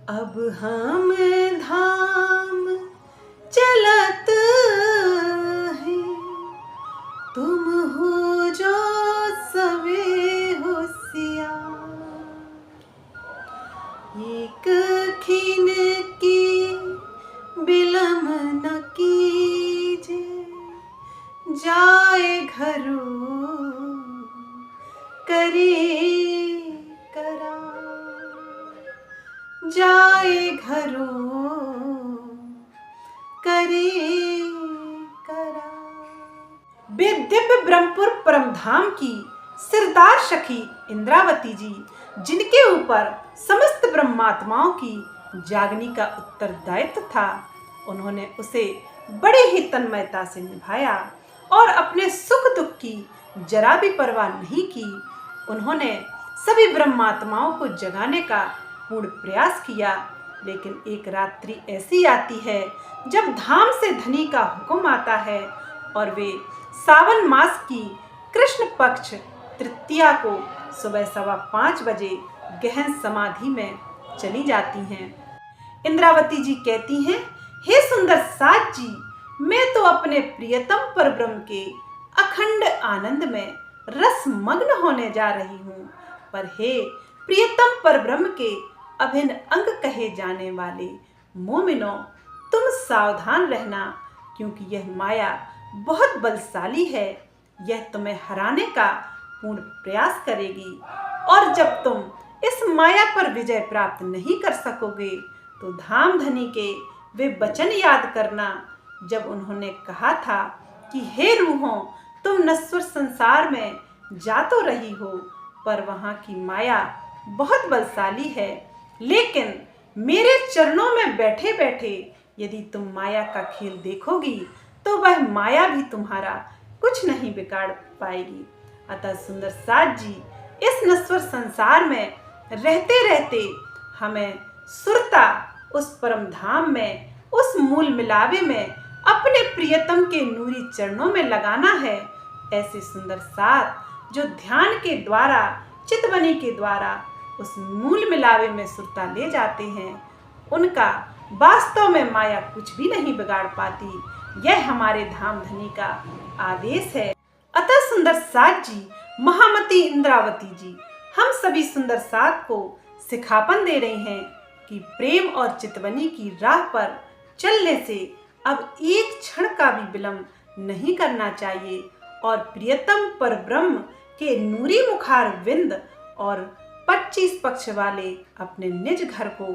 अब हम धाम चलत हैं, तुम हो जो सवे होशियार। एक खिन की बिलम न कीजे, जाए घरों करे करार, जाए घरों करे करार। वे दिव्य ब्रह्मपुर परमधाम की सिरदार सखी इंद्रावती जी, जिनके ऊपर समस्त ब्रह्मात्माओं की जागनी का उत्तरदायित्व था, उन्होंने उसे बड़े ही तन्मयता से निभाया और अपने सुख दुख की जरा भी परवाह नहीं की। उन्होंने सभी ब्रह्मात्माओं को जगाने का पूर्ण प्रयास किया, लेकिन एक रात्रि ऐसी आती है जब धाम से धनी का हुक्म आता है और वे सावन मास की कृष्ण पक्ष तृतीया को सुबह 5:15 बजे गहन समाधि में चली जाती हैं। इंद्रावती जी कहती हैं, हे सुंदर साज जी, मैं तो अपने प्रियतम परब्रह्म के अखंड आनंद में रस मग्न होने जा रही हूँ, पर हे प्रियतम परब्रह्म के अभिन्न अंग कहे जाने वाले मोमिनों, तुम सावधान रहना, क्योंकि यह माया बहुत बलशाली है। यह तुम्हें हराने का पूर्ण प्रयास करेगी और जब तुम इस माया पर विजय प्राप्त नहीं कर सकोगे तो धाम धनी के वे वचन याद करना, जब उन्होंने कहा था कि हे रूहों, तुम नश्वर संसार में जा तो रही हो, पर वहाँ की माया बहुत बलशाली है, लेकिन मेरे चरणों में बैठे बैठे यदि तुम माया का खेल देखोगी तो वह माया भी तुम्हारा कुछ नहीं बिगाड़ पाएगी। अतः सुंदर साज जी, इस नश्वर संसार में रहते रहते हमें सुरता उस परम धाम में, उस मूल मिलावे में अपने प्रियतम के नूरी चरणों में लगाना है। ऐसे सुंदर साथ जो ध्यान के द्वारा, चितवनी के द्वारा उस मूल मिलावे में सुरता ले जाते हैं, उनका वास्तव में माया कुछ भी नहीं बिगाड़ पाती। यह हमारे धाम धनी का आदेश है। अतः सुंदर साथ जी, महामती इंद्रावती जी, हम सभी सुंदर साथ को सिखापन दे रहे हैं कि प्रेम और चितवनी की राह पर चलने से अब एक क्षण का भी विलंब नहीं करना चाहिए और प्रियतम परब्रह्म के नूरी मुखार विंद और 25 पक्ष वाले अपने निज घर को